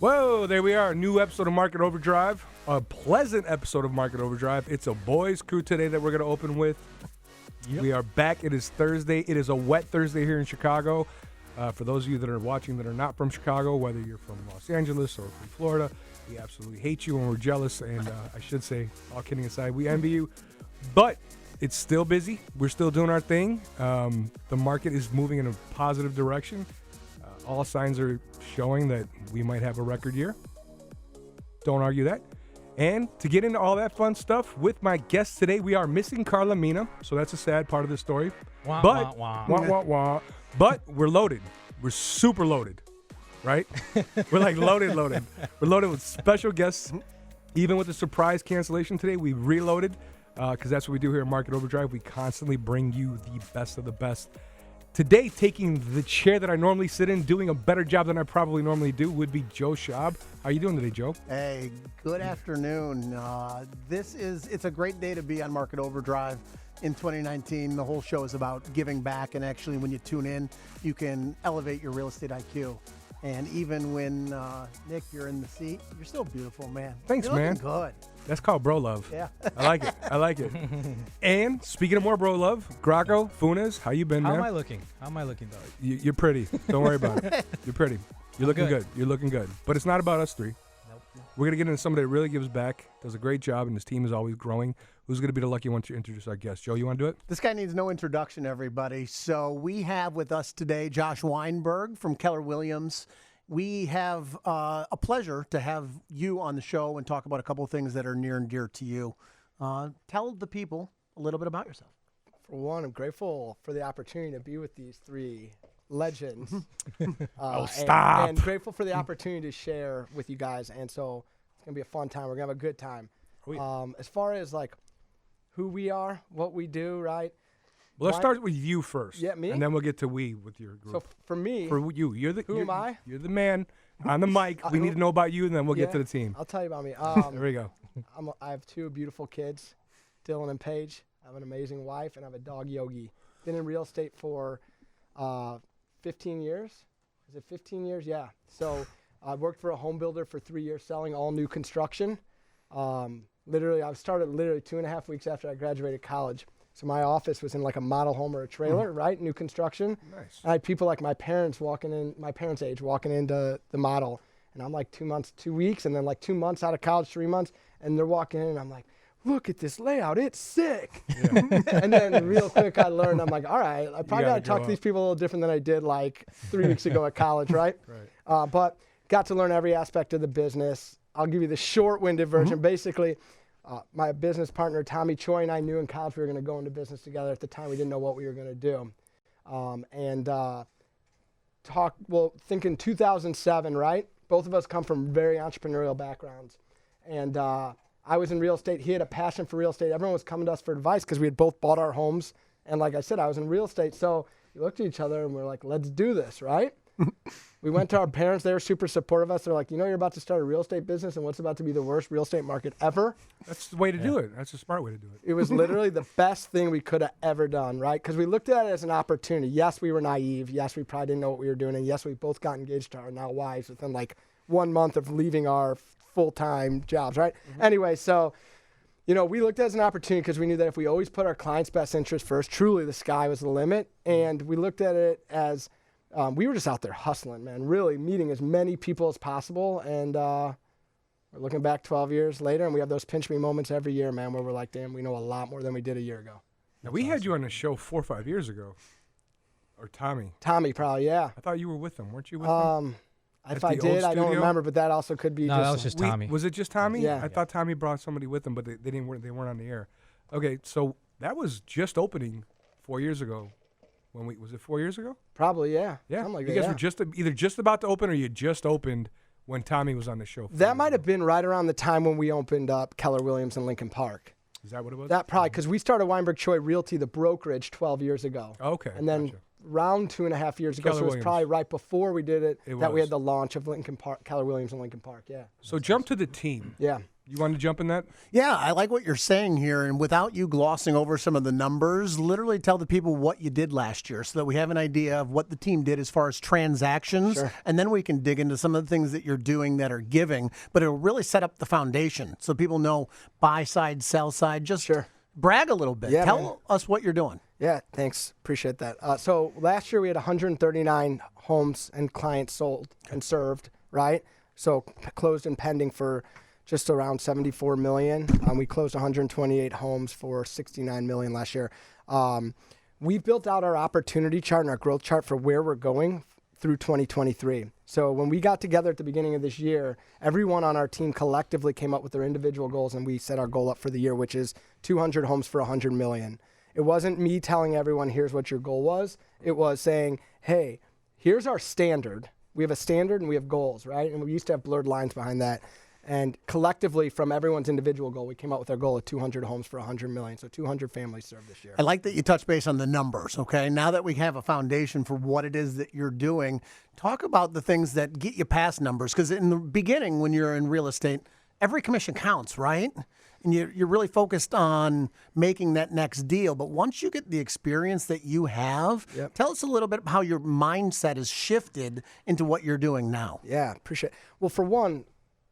Whoa, there we are. A new episode of Market Overdrive. A pleasant episode of Market Overdrive. It's a boys' crew today that we're going to open with. Yep. We are back. It is Thursday. It is a wet Thursday here in Chicago. For those of you that are watching that are not from Chicago, whether you're from Los Angeles or from Florida, we absolutely hate you and we're jealous. And I should say, all kidding aside, we envy you. But it's still busy. We're still doing our thing. The market is moving in a positive direction. All signs are showing that we might have a record year. Don't argue that. And to get into all that fun stuff with my guests today, we are missing Carla Mina, so that's a sad part of the story. Wah, but, wah, wah. Wah, wah, wah. But we're loaded. We're super loaded, right? We're like loaded. We're loaded with special guests. Even with the surprise cancellation today, we reloaded because that's what we do here at Market Overdrive. We constantly bring you the best of the best. Today, taking the chair that I normally sit in, doing a better job than I probably normally do, would be Josh Schaub. How are you doing today, Joe? Hey, good afternoon. It's a great day to be on Market Overdrive in 2019. The whole show is about giving back, and actually when you tune in, you can elevate your real estate IQ. And even when, Nick, you're in the seat, you're still beautiful, man. Thanks, you're man. Good. That's called bro love. Yeah. I like it. And speaking of more bro love, Graco, Funes, how you been, man? How am I looking, though? You're pretty. Don't worry about it. You're pretty. You're looking good. You're looking good. But it's not about us three. Nope. We're going to get into somebody that really gives back, does a great job, and his team is always growing. Who's going to be the lucky one to introduce our guest? Joe, you want to do it? This guy needs no introduction, everybody. So we have with us today Josh Weinberg from Keller Williams. We have a pleasure to have you on the show and talk about a couple of things that are near and dear to you. Tell the people a little bit about yourself. For one, I'm grateful for the opportunity to be with these three legends. Stop. And grateful for the opportunity to share with you guys. And so it's going to be a fun time. We're going to have a good time. As far as like who we are, what we do, right? Well, let's start with you first. Yeah, me? And then we'll get to we with your group. So for me, for you, who am I? You're the man on the mic. We need to know about you, and then we'll get to the team. I'll tell you about me. There we go. I have two beautiful kids, Dylan and Paige. I have an amazing wife, and I have a dog, Yogi. Been in real estate for 15 years. Is it 15 years? Yeah. So I worked for a home builder for 3 years selling all new construction. I started 2.5 weeks after I graduated college. So my office was in like a model home or a trailer, right? New construction. Nice. I had people like my parents' age walking into the model. And I'm like 2 weeks, and then like 2 months out of college, 3 months, and they're walking in, and I'm like, look at this layout, it's sick. Yeah. And then real quick I learned, I'm like, all right, I probably got to talk to these people a little different than I did like 3 weeks ago at college, right? Right. But got to learn every aspect of the business. I'll give you the short-winded version. Basically, my business partner, Tommy Choi, and I knew in college we were going to go into business together. At the time, we didn't know what we were going to do. Think in 2007, right? Both of us come from very entrepreneurial backgrounds. And I was in real estate. He had a passion for real estate. Everyone was coming to us for advice because we had both bought our homes. And like I said, I was in real estate. So we looked at each other and we're like, let's do this, right? We went to our parents. They were super supportive of us. They're like, you're about to start a real estate business and what's about to be the worst real estate market ever. That's the way to do it. That's a smart way to do it. It was literally the best thing we could have ever done, right? Because we looked at it as an opportunity. Yes, we were naive. Yes, we probably didn't know what we were doing. And yes, we both got engaged to our now wives within like 1 month of leaving our full-time jobs, right? Anyway, so, we looked at it as an opportunity because we knew that if we always put our clients' best interest first, truly the sky was the limit. And we looked at it as we were just out there hustling, man, really meeting as many people as possible. And we're looking back 12 years later, and we have those pinch me moments every year, man, where we're like, damn, we know a lot more than we did a year ago. Now, we had you on the show 4 or 5 years ago. Or Tommy. Tommy, probably, yeah. I thought you were with him. Weren't you with him? If I did, I don't remember, but that also could be that was just Tommy. Was it just Tommy? Yeah. I thought Tommy brought somebody with him, but they weren't on the air. Okay, so that was just opening 4 years ago. Was it 4 years ago? Probably, yeah. Yeah. Something like you guys were either just about to open or you just opened when Tommy was on the show. That might have been right around the time when we opened up Keller Williams in Lincoln Park. Is that what it was? That probably, because we started Weinberg Choi Realty, the brokerage, 12 years ago. Okay. And then around 2.5 years ago, so it was probably right before we did it that we had the launch of Keller Williams in Lincoln Park, yeah. So jump to the team. Yeah. You want to jump in that? Yeah, I like what you're saying here. And without you glossing over some of the numbers, literally tell the people what you did last year so that we have an idea of what the team did as far as transactions. Sure. And then we can dig into some of the things that you're doing that are giving. But it'll really set up the foundation so people know buy side, sell side. Just brag a little bit. Yeah, tell us what you're doing. Yeah, thanks. Appreciate that. So last year we had 139 homes and clients sold and served, right? So closed and pending for just around 74 million. We closed 128 homes for 69 million last year. We built out our opportunity chart and our growth chart for where we're going through 2023. So when we got together at the beginning of this year, everyone on our team collectively came up with their individual goals, and we set our goal up for the year, which is 200 homes for 100 million. It wasn't me telling everyone, here's what your goal was. It was saying, hey, here's our standard. We have a standard and we have goals, right? And we used to have blurred lines behind that. And collectively, from everyone's individual goal, we came out with our goal of 200 homes for 100 million. So 200 families served this year. I like that you touch base on the numbers, okay? Now that we have a foundation for what it is that you're doing, talk about the things that get you past numbers. Because in the beginning, when you're in real estate, every commission counts, right? And you're really focused on making that next deal. But once you get the experience that you have, tell us a little bit how your mindset has shifted into what you're doing now. Yeah, appreciate it. Well, for one,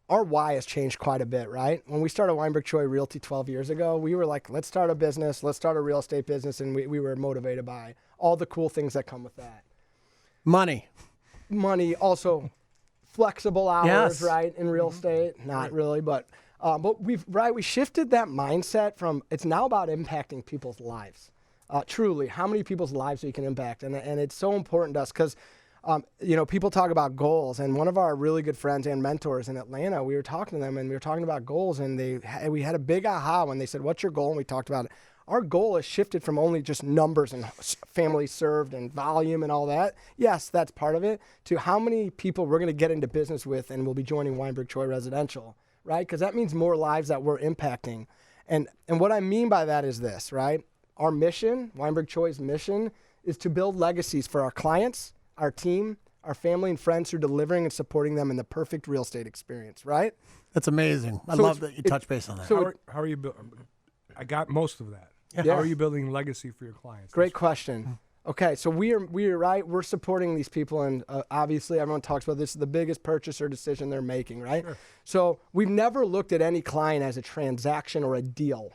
our why has changed quite a bit, right? When we started Weinberg Joel Realty 12 years ago, we were like, let's start a business, let's start a real estate business, and we were motivated by all the cool things that come with that. Money, also flexible hours, right, in real estate. Not really, but we shifted that mindset from it's now about impacting people's lives. Truly, how many people's lives we can impact, and it's so important to us because people talk about goals, and one of our really good friends and mentors in Atlanta, we were talking to them and we were talking about goals, and we had a big aha when they said, what's your goal? And we talked about it. Our goal has shifted from only just numbers and families served and volume and all that. Yes, that's part of it, to how many people we're going to get into business with and will be joining Weinberg Joel Residential, right? Because that means more lives that we're impacting. And what I mean by that is this, right? Our mission, Weinberg Joel's mission, is to build legacies for our clients, our team, our family and friends through delivering and supporting them in the perfect real estate experience, right? That's amazing. I love that you touch base on that. So how are you building? I got most of that. Yeah. How are you building legacy for your clients? Great question. Okay, so we are right. We're supporting these people, and obviously everyone talks about this is the biggest purchase or decision they're making, right? Sure. So we've never looked at any client as a transaction or a deal,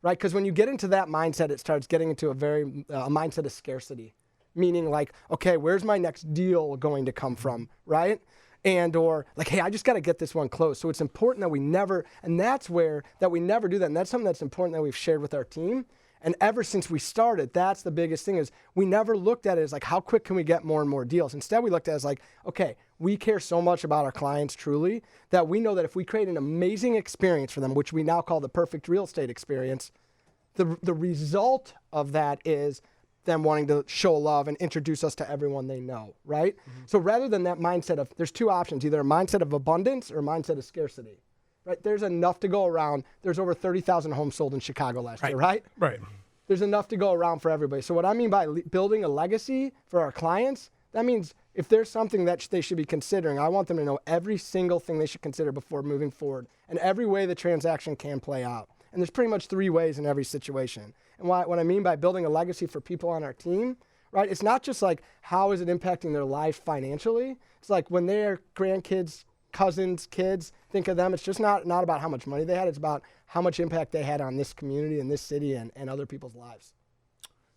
right? Because when you get into that mindset, it starts getting into a mindset of scarcity. Meaning like, okay, where's my next deal going to come from, right? Or like, hey, I just got to get this one closed. So it's important that we never do that. And that's something that's important that we've shared with our team. And ever since we started, that's the biggest thing is we never looked at it as like, how quick can we get more and more deals? Instead, we looked at it as like, okay, we care so much about our clients truly that we know that if we create an amazing experience for them, which we now call the perfect real estate experience, the result of that is them wanting to show love and introduce us to everyone they know, right? Mm-hmm. So rather than that mindset of, there's two options, either a mindset of abundance or a mindset of scarcity, right? There's enough to go around. There's over 30,000 homes sold in Chicago last year, right? Right. There's enough to go around for everybody. So what I mean by building a legacy for our clients, that means if there's something that they should be considering, I want them to know every single thing they should consider before moving forward and every way the transaction can play out. And there's pretty much 3 ways in every situation. And what I mean by building a legacy for people on our team, right? It's not just like, how is it impacting their life financially? It's like when their grandkids, cousins, kids, think of them, it's just not about how much money they had. It's about how much impact they had on this community and this city and other people's lives.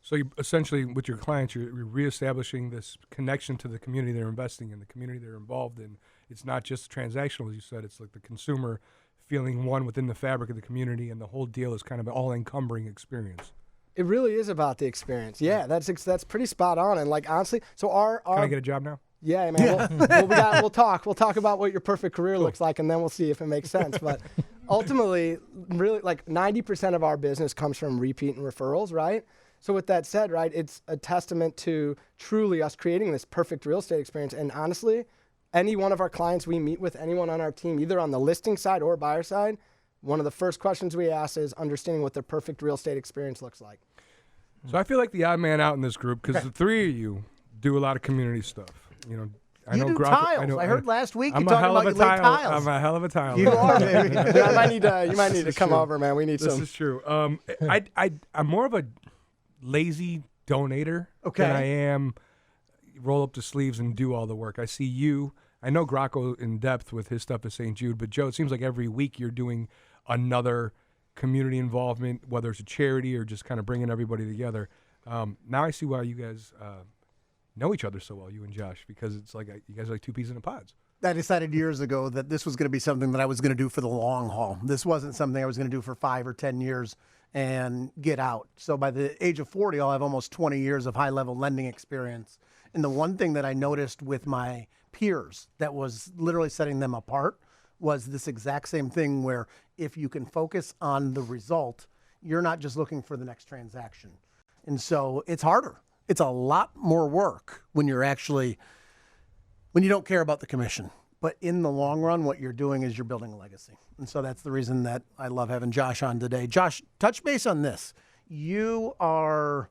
So you essentially, with your clients, you're reestablishing this connection to the community they're investing in, the community they're involved in. It's not just transactional, as you said. It's like the consumer feeling one within the fabric of the community, and the whole deal is kind of an all-encumbering experience. It really is about the experience. Yeah, that's pretty spot on. And like honestly, so our can I get a job now? Yeah, man. Yeah. We'll talk about what your perfect career looks like, and then we'll see if it makes sense. But ultimately, really, like 90% of our business comes from repeat and referrals, right? So with that said, right, it's a testament to truly us creating this perfect real estate experience. And honestly, any one of our clients we meet with, anyone on our team, either on the listing side or buyer side, one of the first questions we ask is understanding what their perfect real estate experience looks like. So I feel like the odd man out in this group because the three of you do a lot of community stuff. You know, I You know do Grocco. tiles. I heard last week you I'm a talking hell about of you a lay tile. tiles. I'm a hell of a tile. You are, baby. Yeah, you might need to come over, man. We need This some. is true. I'm more of a lazy donator Okay. than I am roll up the sleeves and do all the work. I see you. I know Grocco in depth with his stuff at St. Jude, but Joe, it seems like every week you're doing another community involvement, whether it's a charity or just kind of bringing everybody together. Now I see why you guys know each other so well, you and Josh, because it's like you guys are like two peas in a pod. I decided years ago that this was going to be something that I was going to do for the long haul. This wasn't something I was going to do for 5 or 10 years and get out. So by the age of 40, I'll have almost 20 years of high-level lending experience. And the one thing that I noticed with my peers that was literally setting them apart was this exact same thing where if you can focus on the result, you're not just looking for the next transaction. And so it's harder. It's a lot more work when you don't care about the commission. But in the long run, what you're doing is you're building a legacy. And so that's the reason that I love having Josh on today. Josh, touch base on this. You are,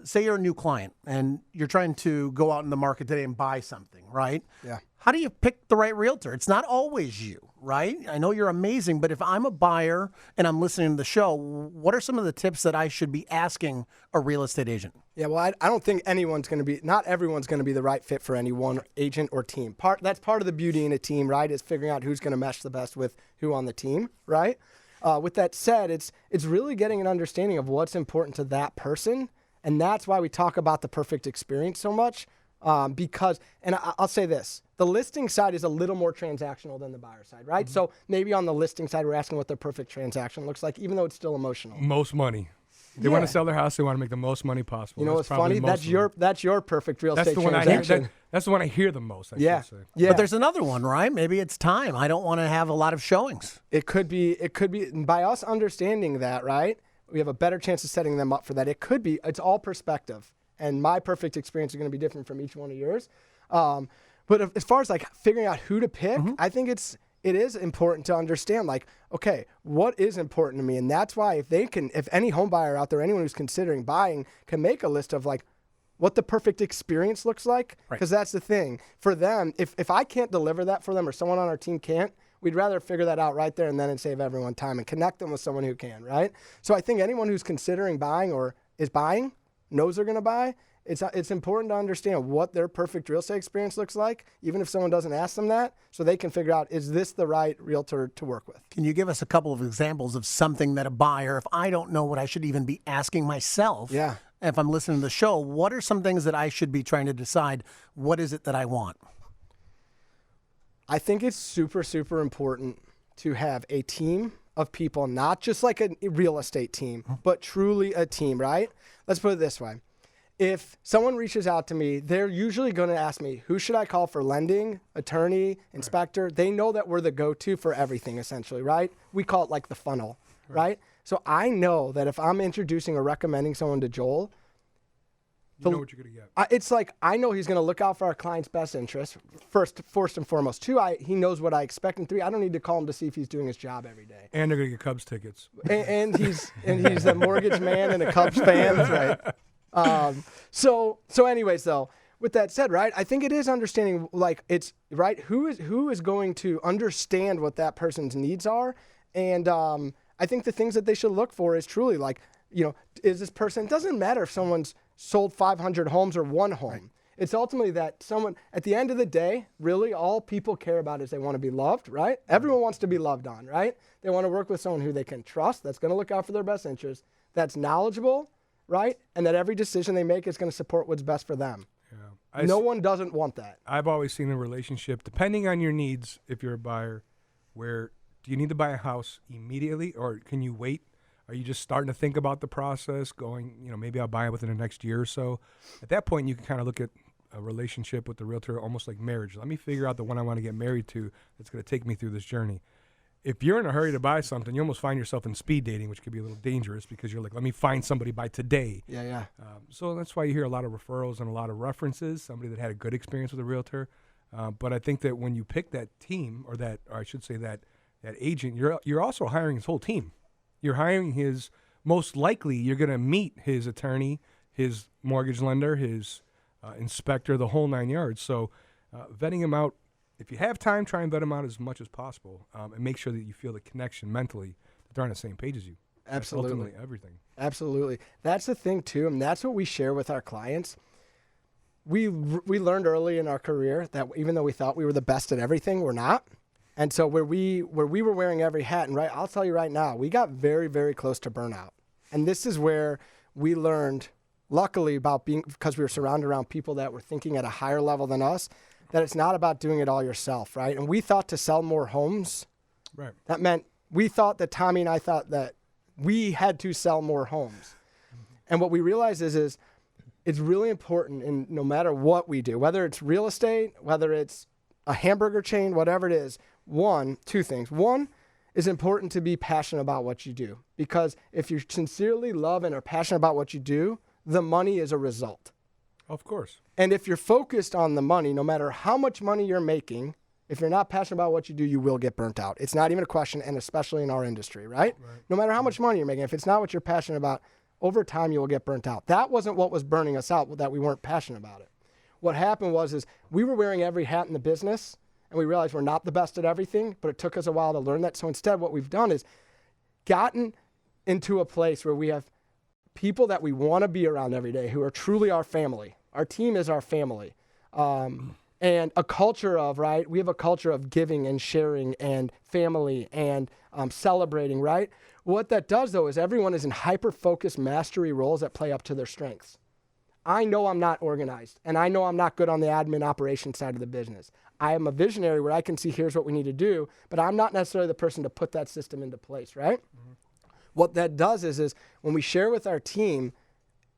say you're a new client and you're trying to go out in the market today and buy something, right? Yeah. How do you pick the right realtor? It's not always you, right? I know you're amazing, but if I'm a buyer and I'm listening to the show, what are some of the tips that I should be asking a real estate agent? Yeah, well, I don't think not everyone's going to be the right fit for any one agent or team. That's part of the beauty in a team, right, is figuring out who's going to mesh the best with who on the team, right? With that said, it's really getting an understanding of what's important to that person, and that's why we talk about the perfect experience so much. Because, and I'll say this, the listing side is a little more transactional than the buyer side, right? Mm-hmm. So maybe on the listing side, we're asking what their perfect transaction looks like, even though it's still emotional. Most money. They want to sell their house. They want to make the most money possible. You know what's funny? That's your perfect real estate transaction. That's the one I hear the most. I should say. Yeah. But there's another one, right? Maybe it's time. I don't want to have a lot of showings. It could be by us understanding that, right? We have a better chance of setting them up for that. It's all perspective. And my perfect experience is going to be different from each one of yours. But as far as like figuring out who to pick, I think it is important to understand, like, okay, what is important to me? And that's why if any home buyer out there, anyone who's considering buying, can make a list of like what the perfect experience looks like, because that's the thing. For them, if I can't deliver that for them or someone on our team can't, we'd rather figure that out right there and then and save everyone time and connect them with someone who can, right? So I think anyone who's considering buying or is buying, knows they're going to buy, it's important to understand what their perfect real estate experience looks like, even if someone doesn't ask them that, so they can figure out, is this the right realtor to work with? Can you give us a couple of examples of something that a buyer, if I don't know what I should even be asking myself, if I'm listening to the show, what are some things that I should be trying to decide, what is it that I want? I think it's super, super important to have a team of people, not just like a real estate team, but truly a team, right? Let's put it this way. If someone reaches out to me, they're usually going to ask me, who should I call for lending, attorney, inspector? Right. They know that we're the go-to for everything, essentially, right? We call it like the funnel, right? So I know that if I'm introducing or recommending someone to Joel, you know what you're going to get. It's like, I know he's going to look out for our client's best interest, first and foremost. 2, he knows what I expect. And 3, I don't need to call him to see if he's doing his job every day. And they're going to get Cubs tickets. And he's a mortgage man and a Cubs fan. That's right. So anyways, though, with that said, right, I think it is understanding, like, it's, right, who is going to understand what that person's needs are. And I think the things that they should look for is truly, like, you know, is this person, it doesn't matter if someone's sold 500 homes or one home. Right. It's ultimately that someone, at the end of the day, really all people care about is they want to be loved, right? Everyone wants to be loved on, right? They want to work with someone who they can trust, that's going to look out for their best interests, that's knowledgeable, right? And that every decision they make is going to support what's best for them. Yeah. No one doesn't want that. I've always seen a relationship, depending on your needs, if you're a buyer, where do you need to buy a house immediately or can you wait? Are you just starting to think about the process, going, you know, maybe I'll buy it within the next year or so? At that point, you can kind of look at a relationship with the realtor almost like marriage. Let me figure out the one I want to get married to that's going to take me through this journey. If you're in a hurry to buy something, you almost find yourself in speed dating, which could be a little dangerous because you're like, let me find somebody by today. Yeah. So that's why you hear a lot of referrals and a lot of references, somebody that had a good experience with a realtor. But I think that when you pick that team or I should say that agent, you're also hiring his whole team. You're hiring most likely you're going to meet his attorney, his mortgage lender, his inspector, the whole 9 yards. So Vetting them out, if you have time, try and vet them out as much as possible, and make sure that you feel the connection mentally that they're on the same page as you. Absolutely. That's ultimately everything. Absolutely. That's the thing, too, and that's what we share with our clients. We learned early in our career that even though we thought we were the best at everything, we're not. And so where we were wearing every hat, and I'll tell you right now, we got very, very close to burnout. And this is where we learned, luckily, because we were surrounded around people that were thinking at a higher level than us, that it's not about doing it all yourself, right? And we thought to sell more homes, right? That meant we thought that Tommy and I thought that we had to sell more homes. And what we realized is it's really important, in no matter what we do, whether it's real estate, whether it's a hamburger chain, whatever it is, two things. One, is important to be passionate about what you do, because if you sincerely love and are passionate about what you do, the money is a result. Of course. And if you're focused on the money, no matter how much money you're making, if you're not passionate about what you do, you will get burnt out. It's not even a question, and especially in our industry, right? No matter how much money you're making, if it's not what you're passionate about, over time you will get burnt out. That wasn't what was burning us out, that we weren't passionate about it. What happened is we were wearing every hat in the business, and we realized we're not the best at everything, but it took us a while to learn that. So instead, what we've done is gotten into a place where we have people that we want to be around every day who are truly our family. Our team is our family. And a culture of, we have a culture of giving and sharing and family and celebrating, right? What that does, though, is everyone is in hyper-focused mastery roles that play up to their strengths. I know I'm not organized, and I know I'm not good on the admin operation side of the business. I am a visionary where I can see here's what we need to do, but I'm not necessarily the person to put that system into place, right? Mm-hmm. What that does is when we share with our team,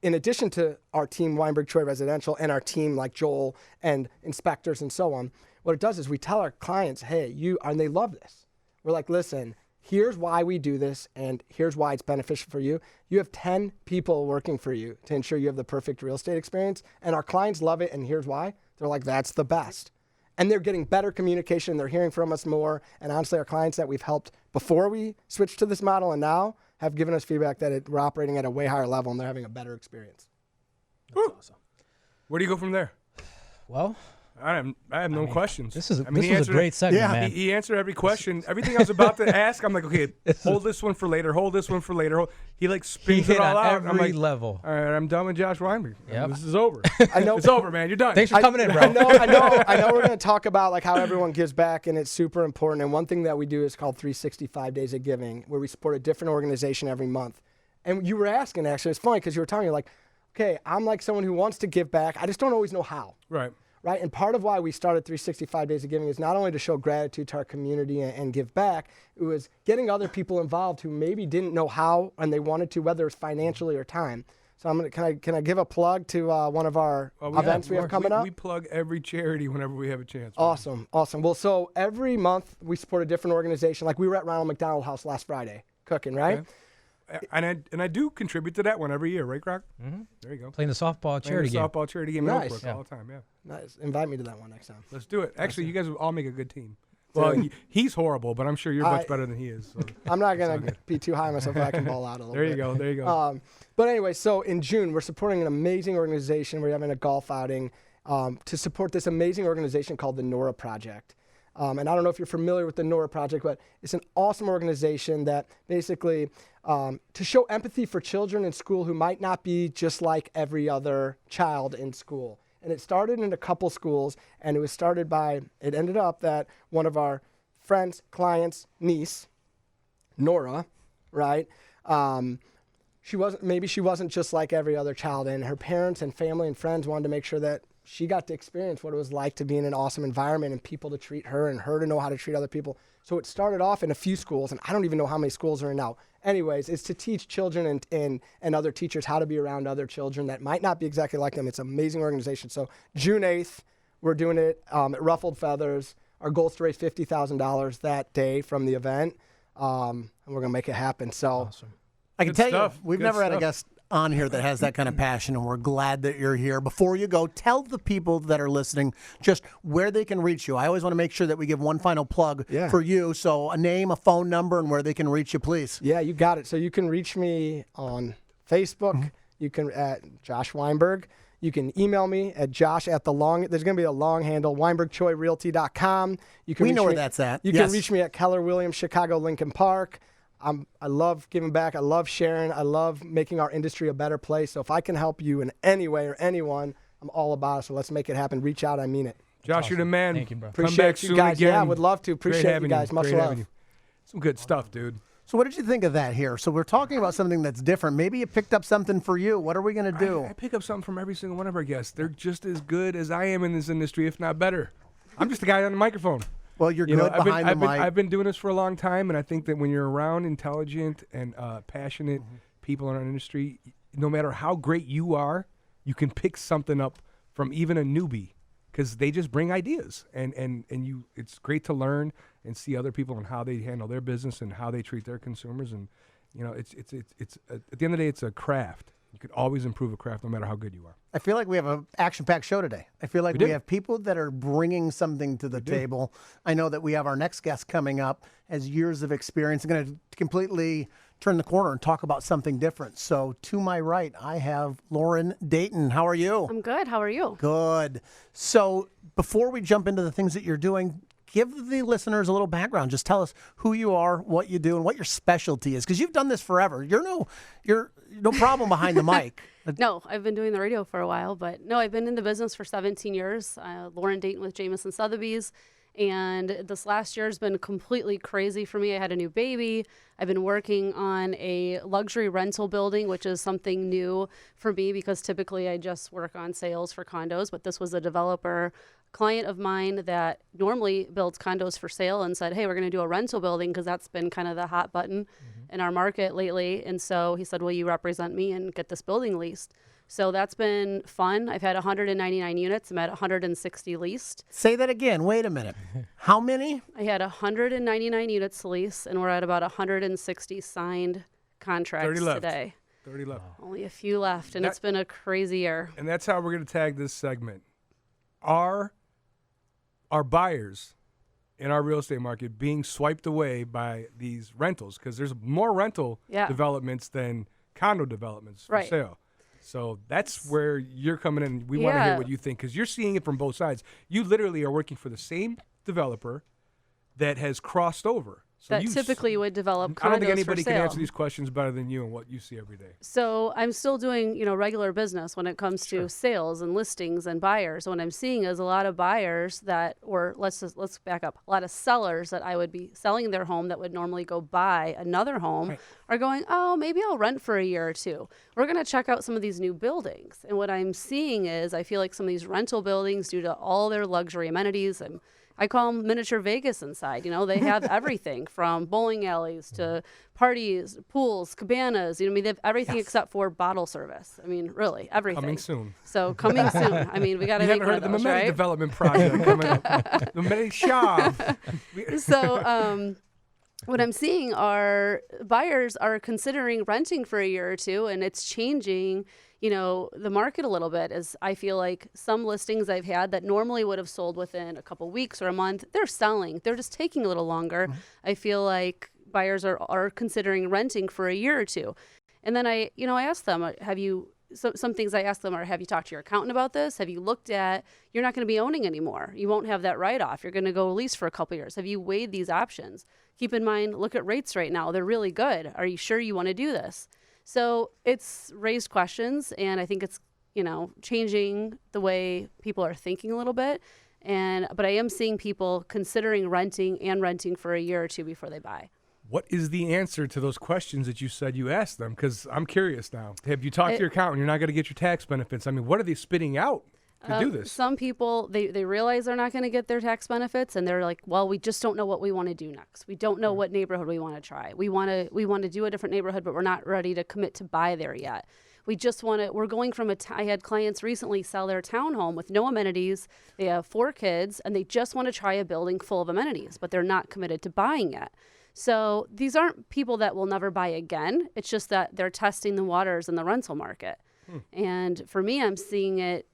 in addition to our team, Weinberg Troy Residential, and our team like Joel and inspectors and so on, what it does is we tell our clients, hey, and they love this. We're like, listen, here's why we do this, and here's why it's beneficial for you. You have 10 people working for you to ensure you have the perfect real estate experience, and our clients love it, and here's why. They're like, that's the best. And they're getting better communication. They're hearing from us more. And honestly, our clients that we've helped before we switched to this model and now have given us feedback that we're operating at a way higher level and they're having a better experience. That's awesome. Where do you go from there? Well, I have no questions. This was a great segment, man. He answered every question. Everything I was about to ask, I'm like, okay, hold this one for later. Hold this one for later. He spins it all out. I'm like, level. All right, I'm done with Josh Weinberg. Yep. This is over. I know it's over, man. You're done. Thanks for coming in, bro. I know. We're going to talk about how everyone gives back, and it's super important. And one thing that we do is called 365 Days of Giving, where we support a different organization every month. And you were asking, actually, it's funny because you were telling me okay, I'm like someone who wants to give back. I just don't always know how. Right. Right, and part of why we started 365 Days of Giving is not only to show gratitude to our community and give back, it was getting other people involved who maybe didn't know how and they wanted to, whether it's financially or time. So can I give a plug to one of our events we have coming up? We plug every charity whenever we have a chance. Awesome. Well, so every month we support a different organization. Like we were at Ronald McDonald House last Friday cooking, right? Okay. And I do contribute to that one every year, right, Croc? Mm-hmm. There you go. Playing the softball charity game. Softball charity game. Nice. All the time, yeah. Nice. Invite me to that one next time. Let's do it. Actually, you guys will all make a good team. Well, he's horrible, but I'm sure you're much better than he is. So I'm not going to be too high on myself, but I can ball out a little bit. There you go. But anyway, so in June, we're supporting an amazing organization. We're having a golf outing to support this amazing organization called the NORA Project. And I don't know if you're familiar with the NORA Project, but it's an awesome organization that basically to show empathy for children in school who might not be just like every other child in school. And it started in a couple schools, and it ended up that one of our friends, clients' niece, Nora, right? She wasn't just like every other child, and her parents and family and friends wanted to make sure that she got to experience what it was like to be in an awesome environment and people to treat her and her to know how to treat other people. So it started off in a few schools, and I don't even know how many schools are in now. Anyways, it's to teach children and other teachers how to be around other children that might not be exactly like them. It's an amazing organization. So June 8th, we're doing it at Ruffled Feathers. Our goal is to raise $50,000 that day from the event, and we're going to make it happen. So awesome. I can tell you, we've never had a guest on here that has that kind of passion, and we're glad that you're here. Before you go, tell the people that are listening just where they can reach you. I always want to make sure that we give one final plug for you. So a name, a phone number, and where they can reach you, please. Yeah, you got it. So you can reach me on Facebook. You can at Josh Weinberg. You can email me at Josh at there's going to be a long handle, WeinbergChoiRealty.com. We know where that's at. You can reach me at Keller Williams, Chicago, Lincoln Park. I love giving back. I love sharing. I love making our industry a better place. So if I can help you in any way or anyone, I'm all about it. So let's make it happen. Reach out. I mean it. Josh, you're the man. Thank you, bro. Come back Appreciate you soon guys. again. Yeah, would love to. Appreciate you guys. Much love. Some good stuff, dude. So what did you think of that here? So we're talking about something that's different. Maybe you picked up something for you. What are we going to do? I pick up something from every single one of our guests. They're just as good as I am in this industry, if not better. I'm just a guy on the microphone. Well, you're good behind the mic. I've been doing this for a long time, and I think that when you're around intelligent and passionate people in our industry, no matter how great you are, you can pick something up from even a newbie because they just bring ideas. And it's great to learn and see other people and how they handle their business and how they treat their consumers. And, it's at the end of the day, it's a craft. You could always improve a craft no matter how good you are. I feel like we have an action-packed show today. I feel like we have people that are bringing something to the table. I know that we have our next guest coming up, has years of experience, and going to completely turn the corner and talk about something different. So to my right, I have Lauren Dayton. How are you? I'm good. How are you? Good. So before we jump into the things that you're doing, give the listeners a little background. Just tell us who you are, what you do, and what your specialty is, because you've done this forever. You're no problem behind the mic. No, I've been doing the radio for a while, but no, I've been in the business for 17 years. Lauren Dayton with Jamison Sotheby's, and this last year has been completely crazy for me. I had a new baby. I've been working on a luxury rental building, which is something new for me because typically I just work on sales for condos, but this was a developer client of mine that normally builds condos for sale and said, hey, we're going to do a rental building because that's been kind of the hot button in our market lately. And so he said, will you represent me and get this building leased? So that's been fun. I've had 199 units. I'm at 160 leased. Say that again. Wait a minute. How many? I had 199 units to lease, and we're at about 160 signed contracts 30 left. today. 30 left. Only a few left, and it's been a crazy year. And that's how we're going to tag this segment. Are our buyers in our real estate market being swiped away by these rentals? Because there's more rental developments than condo developments for sale. So that's where you're coming in. We want to hear what you think because you're seeing it from both sides. You literally are working for the same developer that has crossed over. So that typically would develop condos I don't think anybody for sale. can answer these questions better than you and what you see every day. So I'm still doing, regular business when it comes to sales and listings and buyers. What I'm seeing is a lot of buyers that, or let's back up, a lot of sellers that I would be selling their home that would normally go buy another home are going, oh, maybe I'll rent for a year or two. We're going to check out some of these new buildings. And what I'm seeing is I feel like some of these rental buildings, due to all their luxury amenities, and I call them miniature Vegas inside. They have everything from bowling alleys to parties, pools, cabanas. They have everything except for bottle service. Really, everything. Coming soon. So coming soon. We got to make one of those, right? You haven't heard of the Memeti development project coming up. The Memeti Schaub. So what I'm seeing are buyers are considering renting for a year or two, and it's changing the market a little bit. As I feel like some listings I've had that normally would have sold within a couple weeks or a month, they're selling. They're just taking a little longer. I feel like buyers are considering renting for a year or two. And then I asked them, some things I asked them are, have you talked to your accountant about this? Have you looked at, you're not going to be owning anymore. You won't have that write-off. You're going to go lease for a couple years. Have you weighed these options? Keep in mind, look at rates right now. They're really good. Are you sure you want to do this? So it's raised questions, and I think it's, changing the way people are thinking a little bit. But I am seeing people considering renting for a year or two before they buy. What is the answer to those questions that you said you asked them? Because I'm curious now. Have you talked to your accountant? You're not going to get your tax benefits. What are they spitting out to do this? Some people, they realize they're not going to get their tax benefits, and they're like, well, we just don't know what we want to do next. We don't know what neighborhood we want to try. We want to do a different neighborhood, but we're not ready to commit to buy there yet. We just want to, we're going from I had clients recently sell their townhome with no amenities. They have 4 kids, and they just want to try a building full of amenities, but they're not committed to buying yet. So these aren't people that will never buy again. It's just that they're testing the waters in the rental market. And for me, I'm seeing it,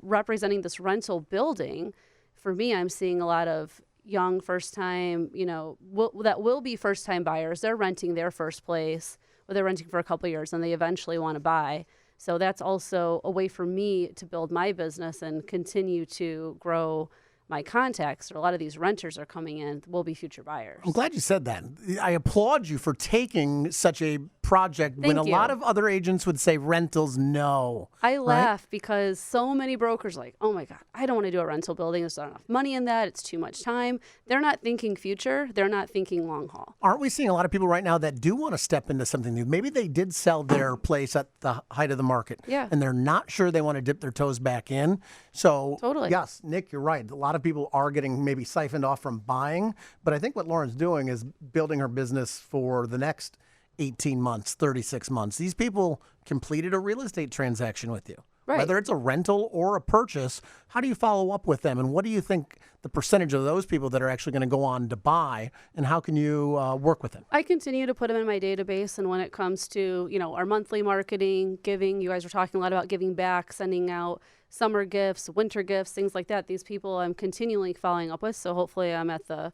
representing this rental building. For me, I'm seeing a lot of young first-time, that will be first-time buyers. They're renting their first place, or they're renting for a couple of years, and they eventually want to buy. So that's also a way for me to build my business and continue to grow my contacts. Or a lot of these renters are coming in will be future buyers. I'm glad you said that. I applaud you for taking such a project when a lot of other agents would say rentals, no. I laugh because so many brokers are like, oh my God, I don't want to do a rental building. There's not enough money in that. It's too much time. They're not thinking future. They're not thinking long haul. Aren't we seeing a lot of people right now that do want to step into something new? Maybe they did sell their place at the height of the market. Yeah. And they're not sure they want to dip their toes back in. So, Totally. yes, Nick, you're right. A lot of people are getting maybe siphoned off from buying. But I think what Lauren's doing is building her business for the next 18 months, 36 months. These people completed a real estate transaction with you. Right. Whether it's a rental or a purchase, how do you follow up with them? And what do you think the percentage of those people that are actually going to go on to buy, and how can you work with them? I continue to put them in my database. And when it comes to, our monthly marketing, giving, you guys were talking a lot about giving back, sending out summer gifts, winter gifts, things like that. These people I'm continually following up with. So hopefully I'm at the,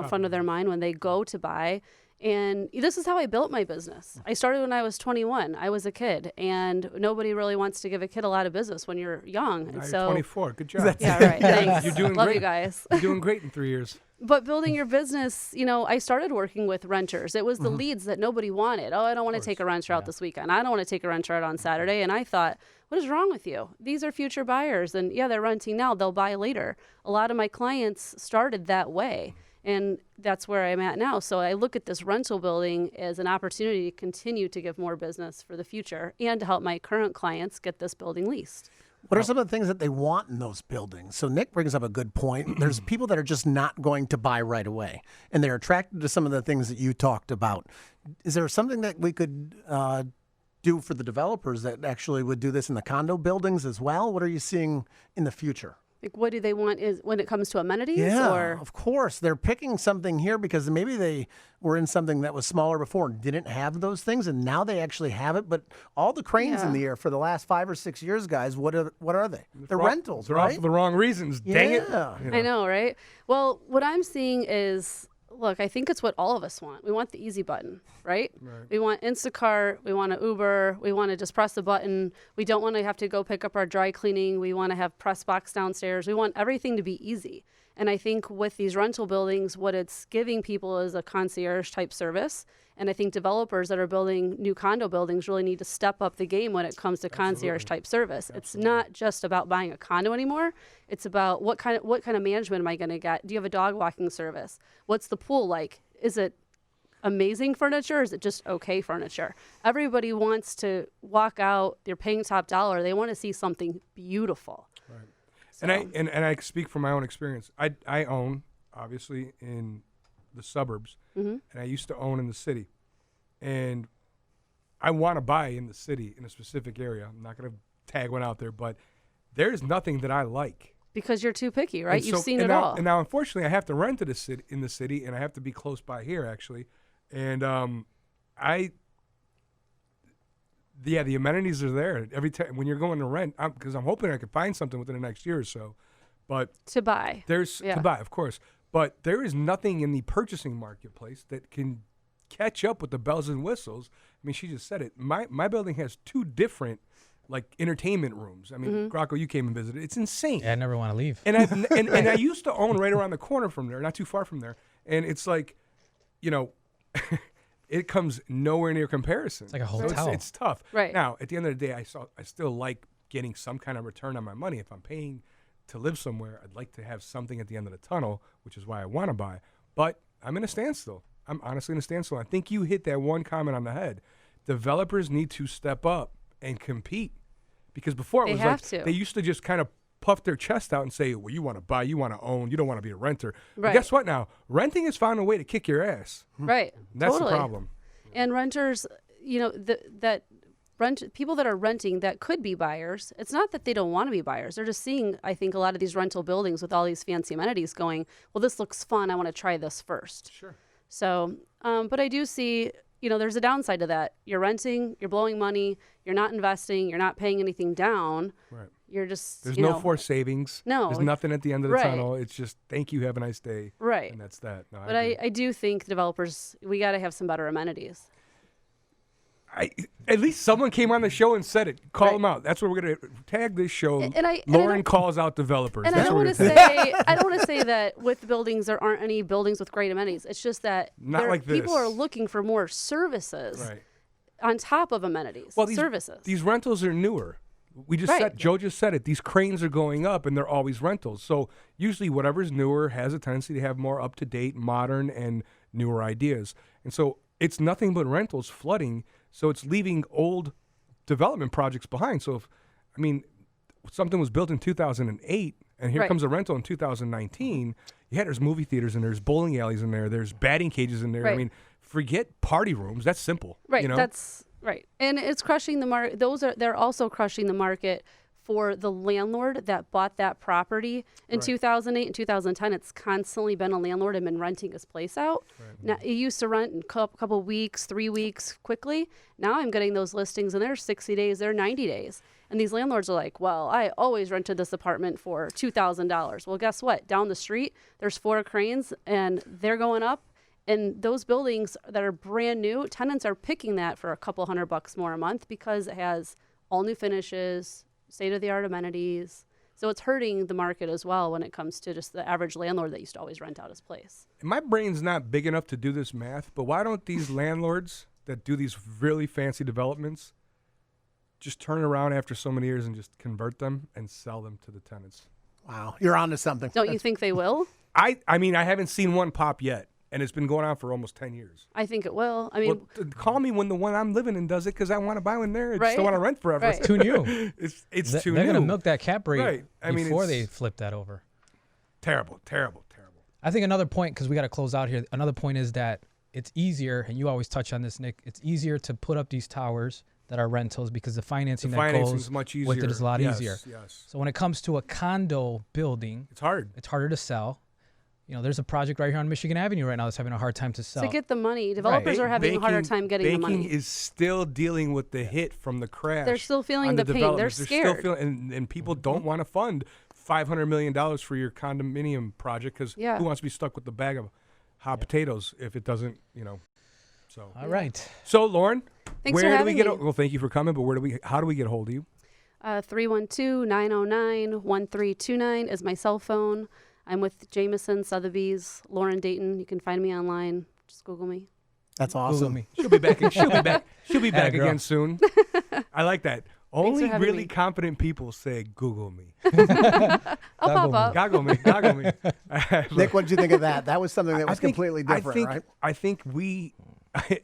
front of their mind when they go to buy. And this is how I built my business. I started when I was 21. I was a kid, and nobody really wants to give a kid a lot of business when you're young. Now And you're 24. Good job. Yeah, right. Thanks. You're doing Love great. you guys. You're doing great in 3 years. But building your business, I started working with renters. It was the leads that nobody wanted. Oh, I don't want to take a renter out this weekend. I don't want to take a renter out on Saturday. And I thought, what is wrong with you? These are future buyers. And yeah, they're renting now. They'll buy later. A lot of my clients started that way. And that's where I'm at now. So I look at this rental building as an opportunity to continue to give more business for the future and to help my current clients get this building leased. What are some of the things that they want in those buildings? So Nick brings up a good point. There's people that are just not going to buy right away, and they're attracted to some of the things that you talked about. Is there something that we could do for the developers that actually would do this in the condo buildings as well? What are you seeing in the future? Like, what do they want is when it comes to amenities? Yeah, or? of course. They're picking something here because maybe they were in something that was smaller before and didn't have those things, and now they actually have it. But all the cranes in the air for the last 5 or 6 years, guys, what are they? They're rentals, They're right? off for the wrong reasons. Dang it. I know, right? Well, what I'm seeing is, look, I think it's what all of us want. We want the easy button, right? We want Instacart. We want an Uber. We want to just press the button. We don't want to have to go pick up our dry cleaning. We want to have press box downstairs. We want everything to be easy. And I think with these rental buildings, what it's giving people is a concierge type service. And I think developers that are building new condo buildings really need to step up the game when it comes to concierge type service. It's not just about buying a condo anymore. It's about what kind of management am I going to get? Do you have a dog walking service? What's the pool like? Is it amazing furniture? Or is it just okay furniture? Everybody wants to walk out. They're paying top dollar. They want to see something beautiful. Right. So. And I speak from my own experience. I own, obviously, in the suburbs, and I used to own in the city. And I want to buy in the city in a specific area. I'm not going to tag one out there, but there's nothing that I like. Because you're too picky, right? You've seen it now, all. And now, unfortunately, I have to rent in the city, and I have to be close by here, actually. And the amenities are there every time when you're going to rent. Because I'm hoping I can find something within the next year or so. But to buy, to buy, of course. But there is nothing in the purchasing marketplace that can catch up with the bells and whistles. I mean, she just said it. My building has 2 different entertainment rooms. I mean, Graco, you came and visited. It's insane. Yeah, I never want to leave. And I used to own right around the corner from there, not too far from there. And it's like, it comes nowhere near comparison. It's like a hotel. So it's tough. Right. Now, at the end of the day, I still like getting some kind of return on my money. If I'm paying to live somewhere, I'd like to have something at the end of the tunnel, which is why I want to buy. But I'm in a standstill. I'm honestly in a standstill. I think you hit that one comment on the head. Developers need to step up and compete, because before it was they used to just kind of puff their chest out and say, well, you want to buy, you want to own, you don't want to be a renter. Right. But guess what now? Renting has found a way to kick your ass. Right. That's totally. the problem. And renters, people that are renting that could be buyers, it's not that they don't want to be buyers. They're just seeing, I think, a lot of these rental buildings with all these fancy amenities going, well, this looks fun. I want to try this first. Sure. So, but I do see, there's a downside to that. You're renting, you're blowing money, you're not investing, you're not paying anything down. Right. You're just, There's no forced savings. No. There's nothing at the end of the tunnel. It's just, thank you, have a nice day. Right. And that's that. No, but I do think developers, we got to have some better amenities. At least someone came on the show and said it. Call them out. That's what we're gonna tag this show. Lauren calls out developers. And That's I don't want to say I don't want to say that with buildings there aren't any buildings with great amenities. It's just that people are looking for more services on top of amenities. Well, services. These rentals are newer. We just said, Joe just said it. These cranes are going up, and they're always rentals. So usually, whatever's newer has a tendency to have more up to date, modern, and newer ideas. And so it's nothing but rentals flooding. So it's leaving old development projects behind. So if something was built in 2008, and here comes a rental in 2019. Yeah, there's movie theaters and there's bowling alleys in there. There's batting cages in there. Right. Forget party rooms. That's simple. Right. That's right. And it's crushing the market. They're also crushing the market for the landlord that bought that property in 2008 and 2010. It's constantly been a landlord and been renting his place out. Now, it used to rent in a couple weeks, 3 weeks quickly. Now I'm getting those listings and they're 60 days, they're 90 days. And these landlords are like, well, I always rented this apartment for $2,000. Well, guess what? Down the street, there's 4 cranes and they're going up. And those buildings that are brand new, tenants are picking that for a couple $100 more a month because it has all new finishes, state-of-the-art amenities. So it's hurting the market as well when it comes to just the average landlord that used to always rent out his place. My brain's not big enough to do this math, but why don't these landlords that do these really fancy developments just turn around after so many years and just convert them and sell them to the tenants? Wow, you're onto something. Don't you think they will? I haven't seen one pop yet. And it's been going on for almost 10 years. I think it will. Call me when the one I'm living in does it because I want to buy one there. I just don't want to rent forever. It's too new. It's too new. They're going to milk that cap rate right. before they flip that over. Terrible. I think another point, because we got to close out here, another point is that it's easier, and you always touch on this, Nick, it's easier to put up these towers that are rentals because the financing that goes much easier. with it is a lot easier. Yes. So when it comes to a condo building, it's hard. It's harder to sell. There's a project right here on Michigan Avenue right now that's having a hard time to sell. To get the money. Developers are having a harder time getting the money. Banking is still dealing with the hit from the crash. They're still feeling the pain. They're scared. And people don't want to fund $500 million for your condominium project because who wants to be stuck with the bag of hot potatoes if it doesn't, So. All right. So, Lauren, thanks for having me. Well, thank you for coming, but how do we get a hold of you? 312-909-1329 is my cell phone. I'm with Jameson, Sotheby's, Lauren Dayton. You can find me online. Just Google me. That's awesome. Google me. She'll be back. She'll be back again soon. I like that. Only really confident people say Google me. I'll pop up. Goggle me. Nick, what did you think of that? That was something that was completely different, right? I think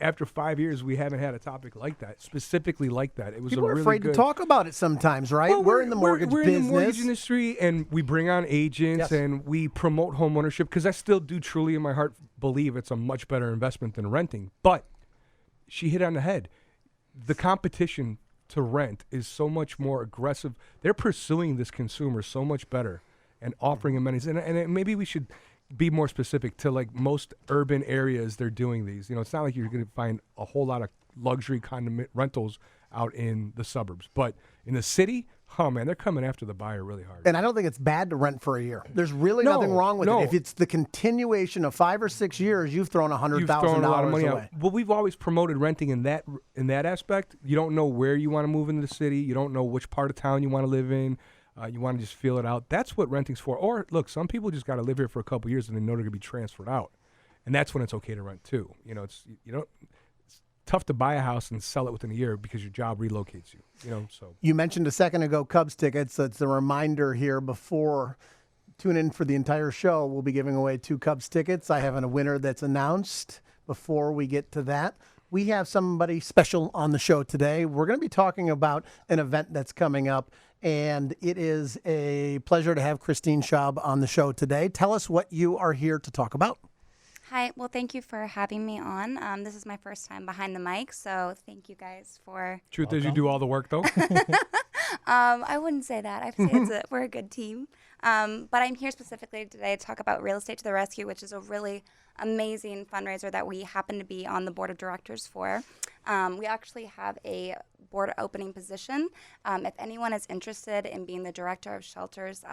after 5 years, we haven't had a topic like that, specifically like that. It was People are afraid to talk about it sometimes, right? Well, we're in the mortgage business. We're in the mortgage industry, and we bring on agents, and we promote home ownership because I still do truly in my heart believe it's a much better investment than renting. But she hit on the head. The competition to rent is so much more aggressive. They're pursuing this consumer so much better and offering amenities. And maybe we should be more specific to like most urban areas they're doing these. It's not like you're going to find a whole lot of luxury condominium rentals out in the suburbs. But in the city, oh man, they're coming after the buyer really hard. And I don't think it's bad to rent for a year. There's really nothing wrong with it. If it's the continuation of 5 or 6 years, you've thrown $100,000 away. Out. Well, we've always promoted renting in that aspect. You don't know where you want to move into the city. You don't know which part of town you want to live in. You want to just feel it out. That's what renting's for. Or look, some people just got to live here for a couple years and they know they're going to be transferred out, and that's when it's okay to rent too. It's tough to buy a house and sell it within a year because your job relocates you. So you mentioned a second ago Cubs tickets. It's a reminder here before. Tune in for the entire show. We'll be giving away 2 Cubs tickets. I have a winner that's announced. Before we get to that, we have somebody special on the show today. We're going to be talking about an event that's coming up. And it is a pleasure to have Christine Schaub on the show today. Tell us what you are here to talk about. Hi. Well, thank you for having me on. This is my first time behind the mic, so thank you guys for... Truth is, you do all the work, though. I wouldn't say that. I'd say we're a good team. But I'm here specifically today to talk about Real Estate to the Rescue, which is a really amazing fundraiser that we happen to be on the board of directors for. We actually have a board opening position. If anyone is interested in being the director of shelters,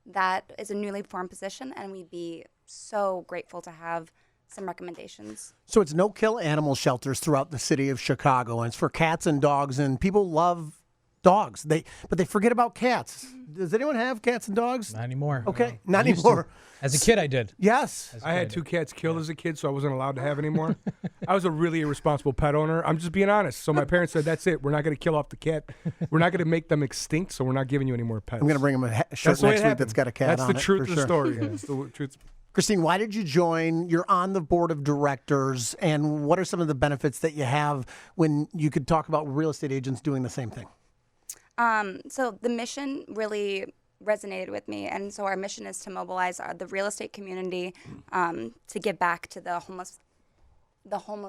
that is a newly formed position, and we'd be so grateful to have some recommendations. So it's no-kill animal shelters throughout the city of Chicago, and it's for cats and dogs, and people love dogs. But they forget about cats. Does anyone have cats and dogs? Not anymore. Okay, not I used to. anymore. As a kid, I did. Yes. I had 2 cats killed as a kid, so I wasn't allowed to have any more. I was a really irresponsible pet owner. I'm just being honest. So my parents said, that's it. We're not going to kill off the cat. We're not going to make them extinct, so we're not giving you any more pets. I'm going to bring him a shirt the way next it week happened. that's got a cat That's on the it, truth for of the sure. story. That's the truth. Christine, why did you join? You're on the board of directors, and what are some of the benefits that you have when you could talk about real estate agents doing the same thing? So the mission really resonated with me, and so our mission is to mobilize the real estate community to give back to the homeless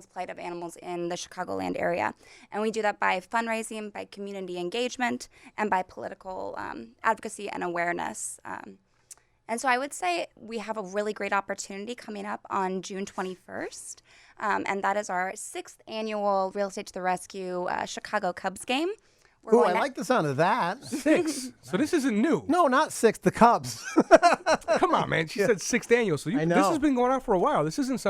plight of animals in the Chicagoland area. And we do that by fundraising, by community engagement, and by political advocacy and awareness. And so I would say we have a really great opportunity coming up on June 21st, and that is our 6th annual Real Estate to the Rescue Chicago Cubs game. Oh, I like the sound of that. 6. So this isn't new. No, not 6, the Cubs. Come on, man. She said 6th annual. So I know. this has been going on for a while. This isn't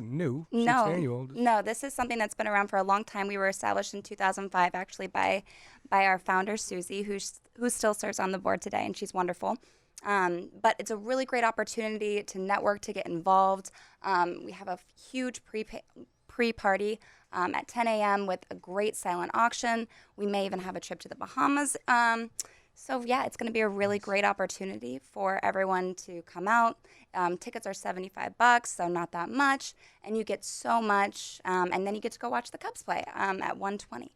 new. 6th annual. No, this is something that's been around for a long time. We were established in 2005, actually, by our founder, Susie, who still serves on the board today, and she's wonderful. But it's a really great opportunity to network, to get involved. We have a huge pre-party at 10 a.m. with a great silent auction. We may even have a trip to the Bahamas. So yeah, it's going to be a really great opportunity for everyone to come out. Tickets are $75, so not that much, and you get so much. And then you get to go watch the Cubs play at 1:20.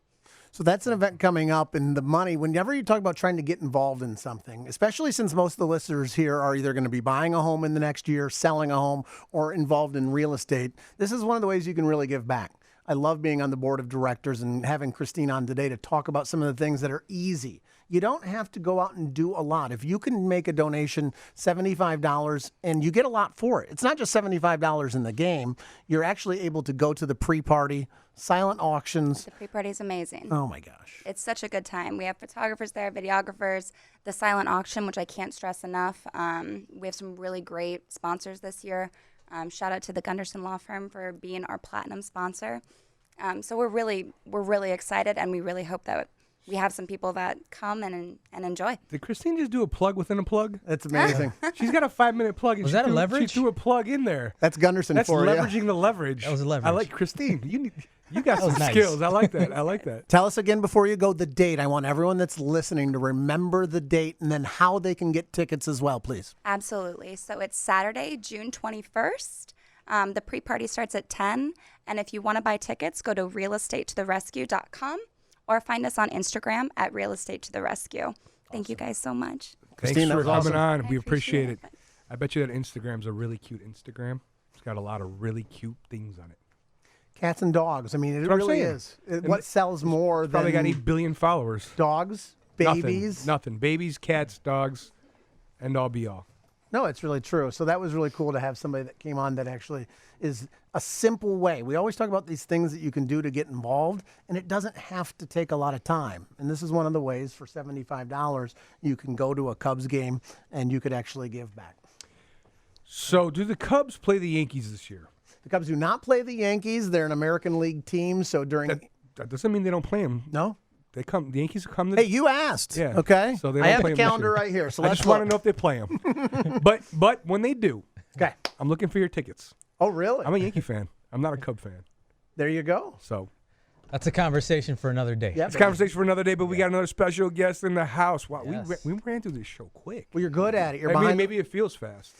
So that's an event coming up, and the money, whenever you talk about trying to get involved in something, especially since most of the listeners here are either going to be buying a home in the next year, selling a home, or involved in real estate, this is one of the ways you can really give back. I love being on the board of directors and having Christine on today to talk about some of the things that are easy. You don't have to go out and do a lot. If you can make a donation, $75, and you get a lot for it. It's not just $75 in the game. You're actually able to go to the pre-party, silent auctions. The pre-party is amazing. Oh, my gosh. It's such a good time. We have photographers there, videographers, the silent auction, which I can't stress enough. We have some really great sponsors this year. Shout out to the Gunderson Law Firm for being our platinum sponsor. So we're really excited, and we really hope that we have some people that come and enjoy. Did Christine just do a plug within a plug? That's amazing. She's got a 5-minute plug. And Was that a leverage? She threw a plug in there. That's Gunderson That's for you. leveraging the leverage. That was a leverage. I like Christine. You got some was nice. skills. I like that. I like that. Tell us again before you go the date. I want everyone that's listening to remember the date and then how they can get tickets as well, please. Absolutely. So it's Saturday, June 21st. The pre-party starts at 10. And if you want to buy tickets, go to realestatetotherescue.com or find us on Instagram at realestatetotherescue. Thank you guys so much. Christine, Thanks that for was coming awesome. on. I We appreciate appreciate it. I bet you that Instagram's a really cute Instagram. It's got a lot of really cute things on it. Cats and dogs. I mean, it That's what I'm really saying. is. What sells more Probably got than 8 billion followers. dogs, babies? Nothing. Babies, cats, dogs, and all be all. No, it's really true. So that was really cool to have somebody that came on that actually is a simple way. We always talk about these things that you can do to get involved, and it doesn't have to take a lot of time. And this is one of the ways for $75 you can go to a Cubs game and you could actually give back. So, do the Cubs play the Yankees this year? The Cubs do not play the Yankees. They're an American League team, so during That doesn't mean they don't play them. No? They come. The Yankees come. Hey, you asked. Yeah. Okay. So they I don't have play a 'em this calendar year. right here. So I let's just want to look. know if they play them. but when they do, Okay. I'm looking for your tickets. Oh, really? I'm a Yankee fan. I'm not a Cub fan. There you go. So That's a conversation for another day. Yeah, it's a conversation for another day. But we got another special guest in the house. Wow, Yes. we ran through this show quick. Well, you're good at it. You're I mean, behind. maybe it feels fast.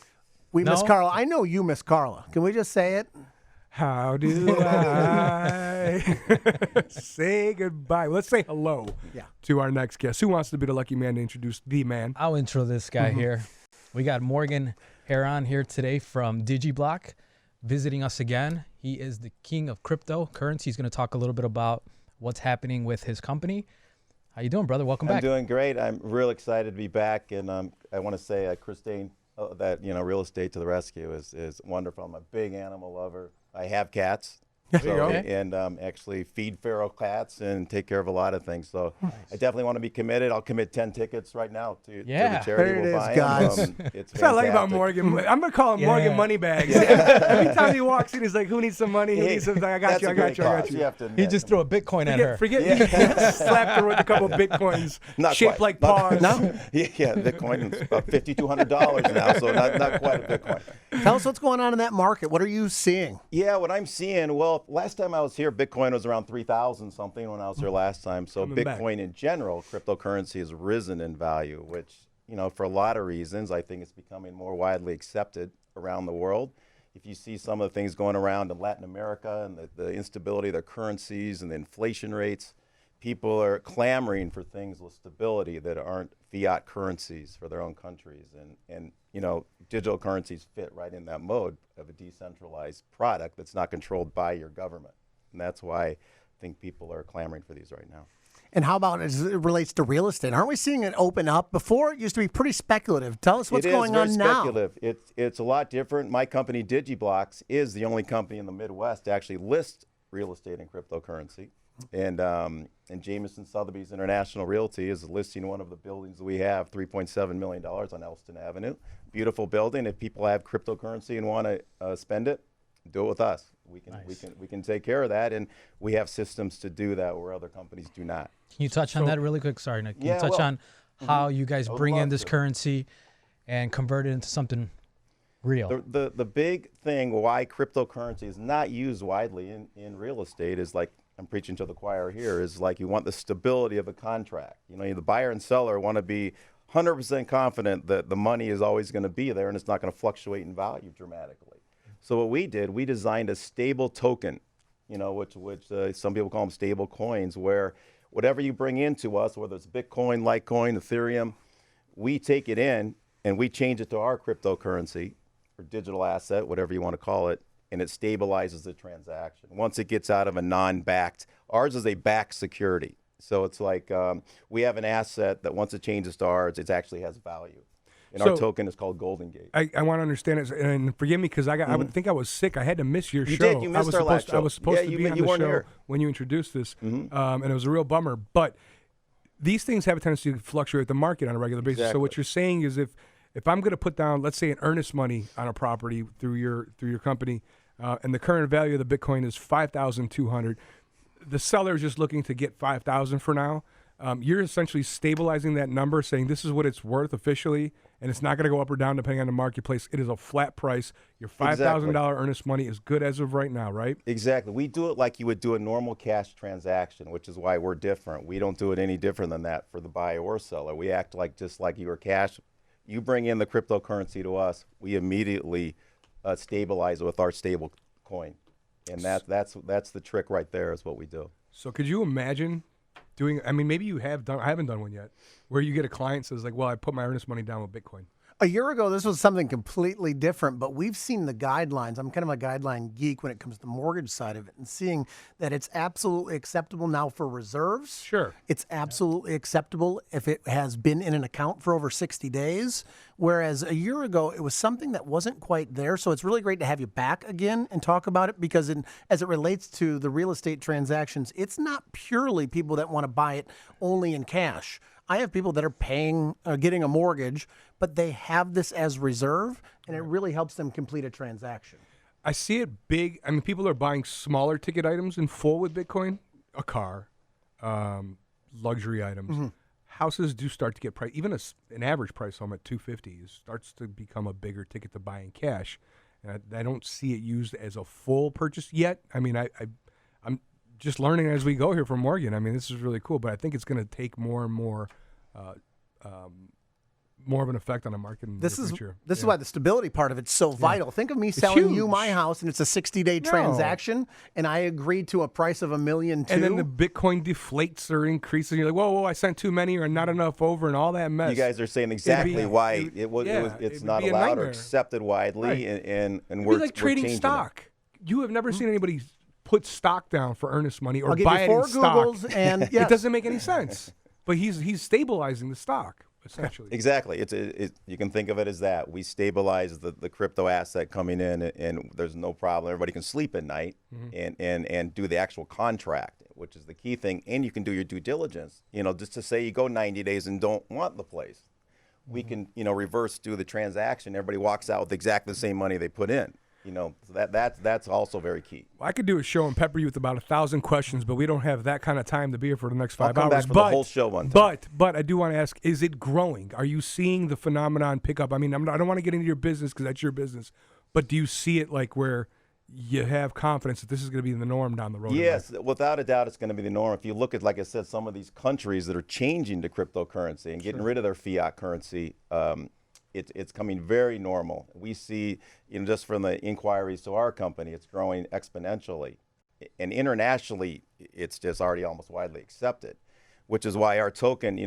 We miss No. Carla. I know you miss Carla. Can we just say it? How do I say goodbye? Let's say hello Yeah. to our next guest. Who wants to be the lucky man to introduce the man? I'll intro this guy Mm-hmm. here. We got Morgan Herron here today from DigiBLX visiting us again. He is the king of cryptocurrency. He's going to talk a little bit about what's happening with his company. How you doing, brother? Welcome I'm back. doing great. I'm real excited to be back, and I want to say, Christine, that real estate to the rescue is wonderful. I'm a big animal lover. I have cats. There you go. And actually feed feral cats and take care of a lot of things. So I definitely want to be committed. I'll commit 10 tickets right now to the charity There it we're is, buying. guys. It's That's what I like about fantastic. Morgan. I'm gonna call him Morgan Moneybags. Every time he walks in, he's like, "Who needs some money? Who needs some? I got That's you. a I got great you. I got cause. you." You have to He admit. just threw a Bitcoin at her. Forget you slapped her with a couple of Bitcoins Not shaped quite. like paws. Yeah, Bitcoin is about $5,200 now, so not quite a Bitcoin. Tell us what's going on in that market. What are you seeing? Yeah, what I'm seeing, well, last time I was here, Bitcoin was around 3,000 something when I was here last time. So Coming back. Bitcoin in general, cryptocurrency has risen in value, which, for a lot of reasons, I think it's becoming more widely accepted around the world. If you see some of the things going around in Latin America and the instability of their currencies and the inflation rates, people are clamoring for things with stability that aren't fiat currencies for their own countries. And digital currencies fit right in that mode of a decentralized product that's not controlled by your government. And that's why I think people are clamoring for these right now. And how about as it relates to real estate? Aren't we seeing it open up? Before, it used to be pretty speculative. Tell us what's going on now. It is very speculative. It's a lot different. My company, DigiBLX, is the only company in the Midwest to actually list real estate and cryptocurrency. And Jameson Sotheby's International Realty is listing one of the buildings that we have, $3.7 million on Elston Avenue. Beautiful building. If people have cryptocurrency and want to spend it, do it with us. We can take care of that, and we have systems to do that where other companies do not. Can you touch on that really quick? Sorry, Nick. Can you touch on how you guys I would bring in love this to. currency and convert it into something real? The big thing why cryptocurrency is not used widely in real estate is like, I'm preaching to the choir here, is like you want the stability of a contract. The buyer and seller want to be 100% confident that the money is always going to be there and it's not going to fluctuate in value dramatically. So what we did, we designed a stable token, which some people call them stable coins, where whatever you bring into us, whether it's Bitcoin, Litecoin, Ethereum, we take it in and we change it to our cryptocurrency or digital asset, whatever you want to call it, and it stabilizes the transaction. Once it gets out of a non-backed, ours is a backed security. So it's like we have an asset that once it changes to ours, it actually has value. And our token is called Golden Gate. I want to understand it, and forgive me because I would think I was sick. I had to miss your You show. did. You missed our last show. I was supposed Yeah, to you- be on you the weren't show here. when you introduced this, and it was a real bummer. But these things have a tendency to fluctuate the market on a regular basis. So Exactly. what you're saying is if I'm going to put down, let's say, an earnest money on a property through your company, and the current value of the Bitcoin is $5,200, the seller is just looking to get $5,000 for now. You're essentially stabilizing that number, saying this is what it's worth officially, and it's not going to go up or down depending on the marketplace. It is a flat price. Your $5,000 earnest money is good as of right now, right? Exactly. We do it like you would do a normal cash transaction, which is why we're different. We don't do it any different than that for the buyer or seller. We act like just like you are cash. You bring in the cryptocurrency to us, we immediately stabilize it with our stable coin. And that's the trick right there is what we do. So could you imagine doing, maybe you have done, I haven't done one yet, where you get a client says like, well, I put my earnest money down with Bitcoin. A year ago, this was something completely different, but we've seen the guidelines. I'm kind of a guideline geek when it comes to the mortgage side of it, and seeing that it's absolutely acceptable now for reserves. Sure. It's absolutely acceptable if it has been in an account for over 60 days, whereas a year ago, it was something that wasn't quite there. So it's really great to have you back again and talk about it because as it relates to the real estate transactions, it's not purely people that want to buy it only in cash. I have people that are getting a mortgage, but they have this as reserve, and it really helps them complete a transaction. I see it big. People are buying smaller ticket items in full with Bitcoin, a car, luxury items. Mm-hmm. Houses do start to get price. Even an average price home at $250 starts to become a bigger ticket to buy in cash. And I don't see it used as a full purchase yet. I'm just learning as we go here from Morgan. This is really cool, but I think it's going to take more and more of an effect on the market in the future. This is why the stability part of it's so vital. Think of me selling you my house, and it's a 60-day transaction, and I agreed to a price of $1.2 million. And then the Bitcoin deflates or increases, and you're like, whoa, I sent too many or not enough over, and all that mess. You guys are saying exactly why it's not allowed or accepted widely, and we're like trading changing stock. You have never seen anybody put stock down for earnest money or I'll give buy you it 4 in stock. Googles, and yes. It doesn't make any sense. But he's stabilizing the stock. essentially. Exactly. You can think of it as that. We stabilize the crypto asset coming in, and there's no problem. Everybody can sleep at night and do the actual contract, which is the key thing. And you can do your due diligence. Just to say you go 90 days and don't want the place, we can reverse do the transaction. Everybody walks out with exactly the same money they put in. So that's also very key. Well, I could do a show and pepper you with about 1,000 questions, but we don't have that kind of time to be here for the next 5 I'll come hours. back for the whole show one time. But I do want to ask: is it growing? Are you seeing the phenomenon pick up? I mean, I don't want to get into your business because that's your business, but do you see it like where you have confidence that this is going to be the norm down the road? Yes, without a doubt, it's going to be the norm. If you look at, like I said, some of these countries that are changing to cryptocurrency and getting rid of their fiat currency. It's coming very normal. We see, just from the inquiries to our company, it's growing exponentially. And internationally, it's just already almost widely accepted, which is why our token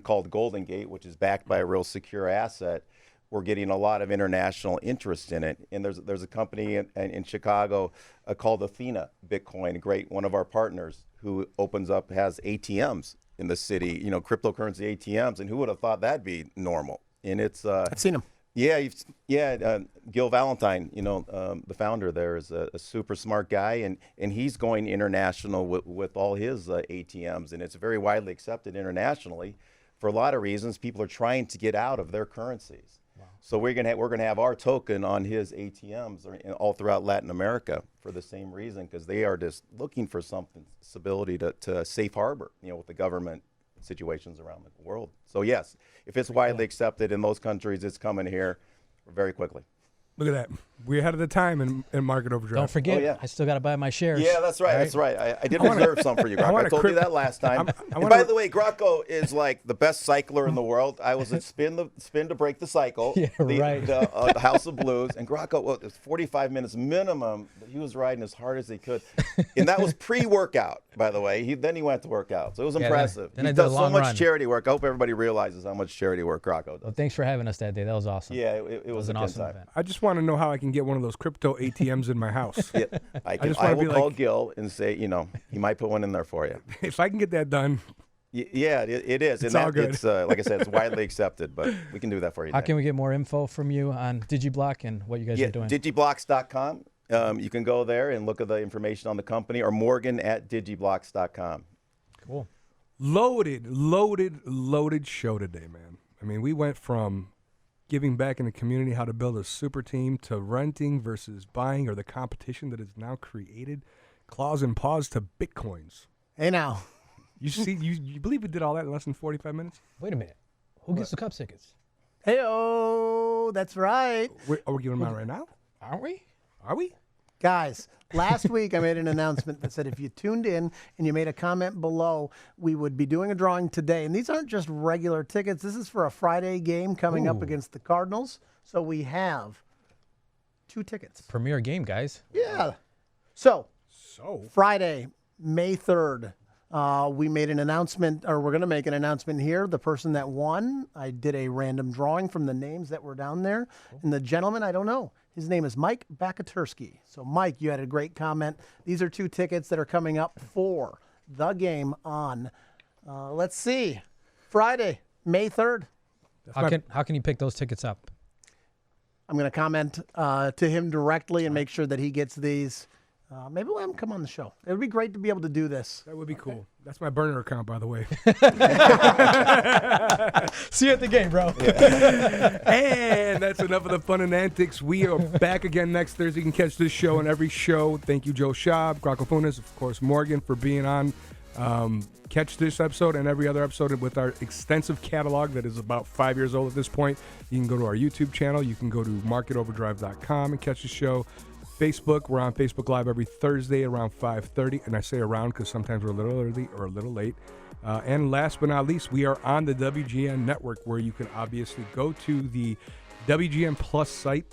called Golden Gate, which is backed by a real secure asset, we're getting a lot of international interest in it. And there's a company in Chicago called Athena Bitcoin, one of our partners, who has ATMs in the city, cryptocurrency ATMs. And who would have thought that'd be normal? And it's I've seen him. Yeah, Gil Valentine, the founder there, is a super smart guy, and he's going international with all his ATMs, and it's very widely accepted internationally for a lot of reasons. People are trying to get out of their currencies. Wow. So we're gonna have our token on his ATMs all throughout Latin America for the same reason, because they are just looking for something, stability to safe harbor, with the government situations around the world. So yes, if it's widely accepted in those countries, it's coming here very quickly. Look at that. We're ahead of the time in Market Overdrive. Don't forget, I still got to buy my shares. Yeah, that's right. That's right. I did reserve some for you, Grocko. I told you that last time. And by the way, Grocko is like the best cycler in the world. I was at Spin to Break the Cycle, the House of Blues, and Grocko, it was 45 minutes minimum. He was riding as hard as he could, and that was pre-workout, by the way. Then he went to work out, so it was impressive. Then he does so much charity work. I hope everybody realizes how much charity work Grocko does. Well, thanks for having us that day. That was awesome. Yeah, it was an a awesome good time. event. I just want to know how I can get one of those crypto ATMs in my house. Yeah, I will call Gil and say, he might put one in there for you. If I can get that done. Yeah, it is. It's all good. It's, like I said, it's widely accepted, but we can do that for you. How can we get more info from you on DigiBLX and what you guys are doing? DigiBLX.com. You can go there and look at the information on the company, or Morgan@DigiBLX.com. Cool. Loaded show today, man. I mean, we went from giving back in the community, how to build a super team, to renting versus buying, or the competition that is now created, claws and paws, to Bitcoins. Hey, now. You believe we did all that in less than 45 minutes? Wait a minute. Who gets the cup tickets? Hey-oh, that's right. Are we giving them out right now? Aren't we? Are we? Guys, last week I made an announcement that said if you tuned in and you made a comment below, we would be doing a drawing today. And these aren't just regular tickets. This is for a Friday game coming up against the Cardinals. So we have 2 tickets. Premier game, guys. Yeah. So Friday, May 3rd, we made an announcement, or we're going to make an announcement here. The person that won, I did a random drawing from the names that were down there. And the gentleman, I don't know. His name is Mike Bakatursky. So, Mike, you had a great comment. These are 2 tickets that are coming up for the game on, let's see, Friday, May 3rd. How can you pick those tickets up? I'm going to comment to him directly and make sure that he gets these. Maybe we'll have him come on the show. It would be great to be able to do this. That would be cool. That's my burner account, by the way. See you at the game, bro. And that's enough of the fun and antics. We are back again next Thursday. You can catch this show and every show. Thank you, Joel Schaub, Grocko Funes, of course, Morgan, for being on. Catch this episode and every other episode with our extensive catalog that is about 5 years old at this point. You can go to our YouTube channel. You can go to marketoverdrive.com and catch the show. Facebook, we're on Facebook Live every Thursday around 5:30, and I say around because sometimes we're a little early or a little late. And last but not least, we are on the WGN network, where you can obviously go to the WGN Plus site,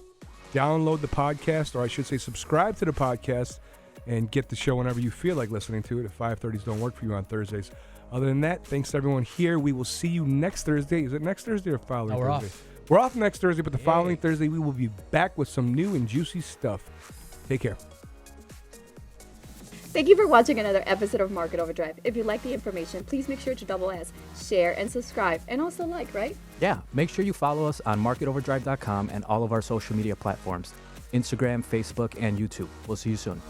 download the podcast, or I should say subscribe to the podcast, and get the show whenever you feel like listening to it if 5:30s don't work for you on Thursdays. Other than that, thanks to everyone here. We will see you next Thursday. Is it next Thursday or following Thursday? We're off. We're off next Thursday, but the following Thursday, we will be back with some new and juicy stuff. Take care. Thank you for watching another episode of Market Overdrive. If you like the information, please make sure to double S, share, and subscribe, and also like, right? Yeah, make sure you follow us on marketoverdrive.com and all of our social media platforms, Instagram, Facebook, and YouTube. We'll see you soon.